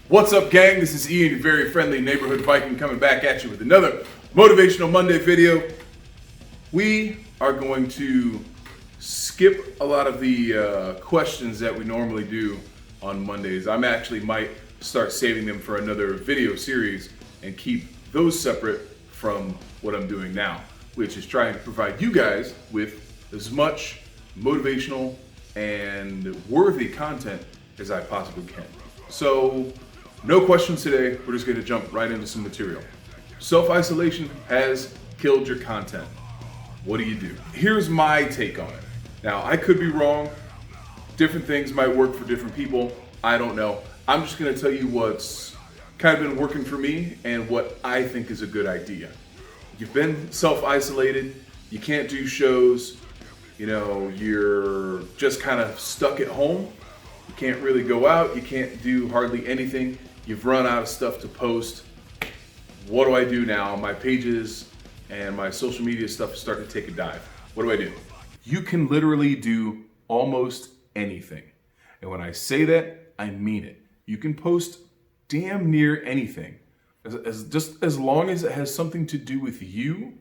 What's up, gang? This is Ian, your very friendly neighborhood Viking, coming back at you with another Motivational Monday video. We are going to skip a lot of the questions that we normally do on Mondays. I'm actually might start saving them for another video series and keep those separate from what I'm doing now, which is trying to provide you guys with as much motivational and worthy content as I possibly can. So, no questions today. We're just going to jump right into some material. Self-isolation has killed your content. What do you do? Here's my take on it. Now, I could be wrong. Different things might work for different people. I don't know. I'm just going to tell you what's kind of been working for me and what I think is a good idea. You've been self-isolated. You can't do shows. You know, you're just kind of stuck at home. You can't really go out. You can't do hardly anything. You've run out of stuff to post. What do I do now? My pages and my social media stuff is starting to take a dive. What do I do? You can literally do almost anything. And when I say that, I mean it. You can post damn near anything. Just as long as it has something to do with you,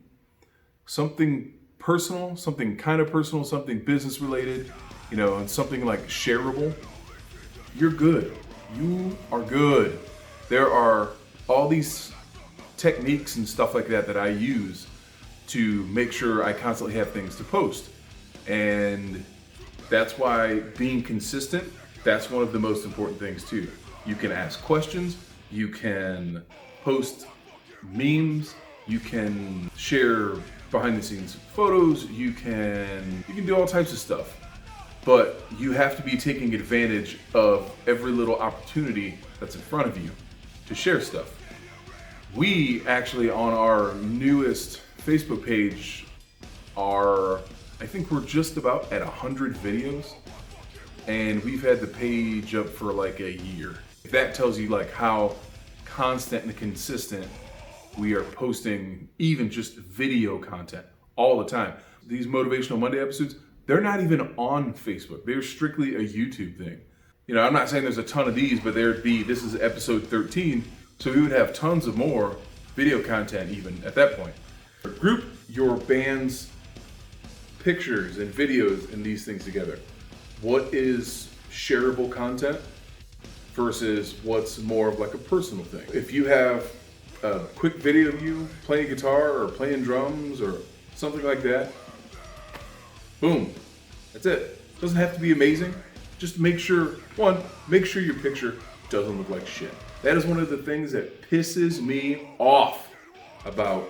something personal, something kind of personal, something business related, you know, and something like shareable, you're good. You are good. There are all these techniques and stuff like that that I use to make sure I constantly have things to post. And that's why being consistent, that's one of the most important things too. You can ask questions, you can post memes, you can share behind the scenes photos, you can do all types of stuff. But you have to be taking advantage of every little opportunity that's in front of you to share stuff. We actually, on our newest Facebook page, I think we're just about at 100 videos, and we've had the page up for like a year. That tells you like how constant and consistent we are posting even just video content all the time. These Motivational Monday episodes, they're not even on Facebook. They're strictly a YouTube thing. You know, I'm not saying there's a ton of these, but this is episode 13, so we would have tons of more video content even at that point. Group your band's pictures and videos and these things together. What is shareable content versus what's more of like a personal thing? If you have a quick video of you playing guitar or playing drums or something like that, boom, that's it. Doesn't have to be amazing. Just make sure your picture doesn't look like shit. That is one of the things that pisses me off about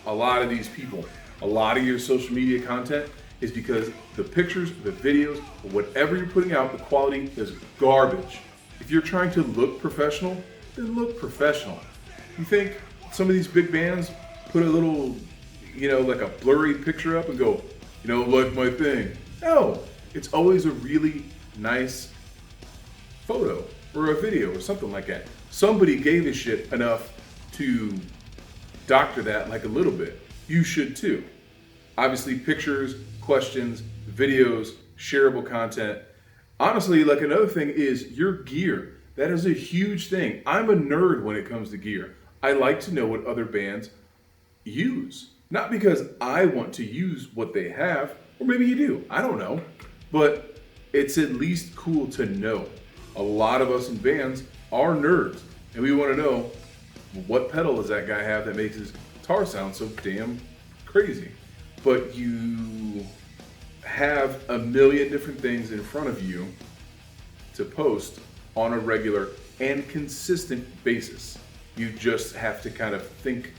a lot of these people. A lot of your social media content is because the pictures, the videos, whatever you're putting out, the quality is garbage. If you're trying to look professional, then look professional. You think some of these big bands put a little, you know, like a blurry picture up and go, you know, like my thing. No, it's always a really nice photo or a video or something like that. Somebody gave a shit enough to doctor that like a little bit. You should too. Obviously, pictures, questions, videos, shareable content. Honestly, like another thing is your gear. That is a huge thing. I'm a nerd when it comes to gear. I like to know what other bands use. Not because I want to use what they have, or maybe you do, I don't know. But it's at least cool to know. A lot of us in bands are nerds, and we want to know what pedal does that guy have that makes his guitar sound so damn crazy. But you have a million different things in front of you to post on a regular and consistent basis. You just have to kind of think,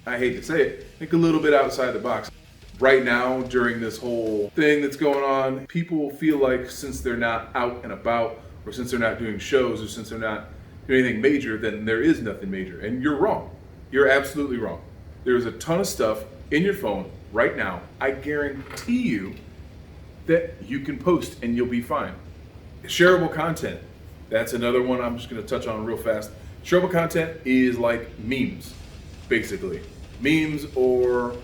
I hate to say it, think a little bit outside the box. Right now, during this whole thing that's going on, people feel like since they're not out and about, or since they're not doing shows, or since they're not doing anything major, then there is nothing major. And you're wrong. You're absolutely wrong. There's a ton of stuff in your phone right now. I guarantee you that you can post and you'll be fine. Shareable content. That's another one I'm just going to touch on real fast. Shareable content is like memes, basically. Memes or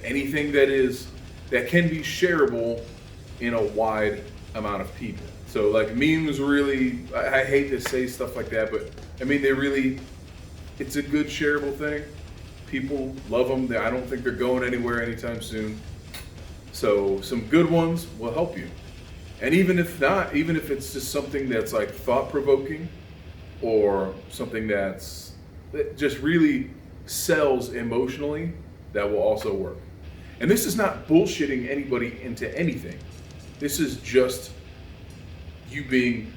anything that can be shareable in a wide amount of people. So like memes really, I hate to say stuff like that, but I mean, it's a good shareable thing. People love them. I don't think they're going anywhere anytime soon. So some good ones will help you. And even if not, even if it's just something that's like thought-provoking or something that just really sells emotionally, that will also work. And this is not bullshitting anybody into anything. This is just you being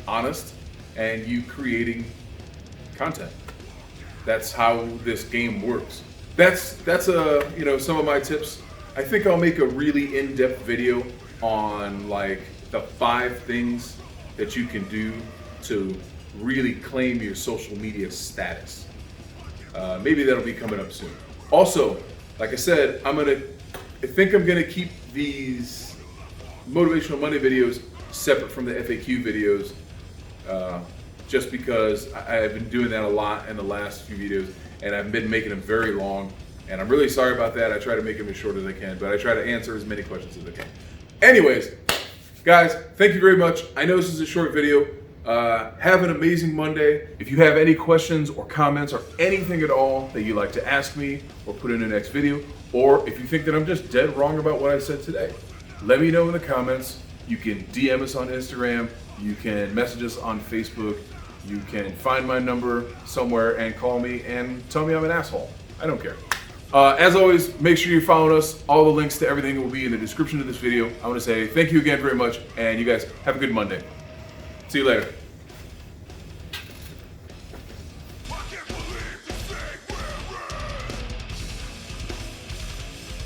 honest and you creating content. That's how this game works. That's some of my tips. I think I'll make a really in-depth video on like the 5 things that you can do to really claim your social media status. Maybe that'll be coming up soon. Also, like I said, I think I'm gonna keep these Motivational Monday videos separate from the FAQ videos, just because I've been doing that a lot in the last few videos, and I've been making them very long, and I'm really sorry about that. I try to make them as short as I can, but I try to answer as many questions as I can. Anyways, guys, thank you very much. I know this is a short video. Have an amazing Monday. If you have any questions or comments or anything at all that you'd like to ask me or put in the next video, or if you think that I'm just dead wrong about what I said today, let me know in the comments. You can DM us on Instagram. You can message us on Facebook. You can find my number somewhere and call me and tell me I'm an asshole. I don't care. As always, make sure you're following us. All the links to everything will be in the description of this video. I want to say thank you again very much, and you guys have a good Monday. See you later.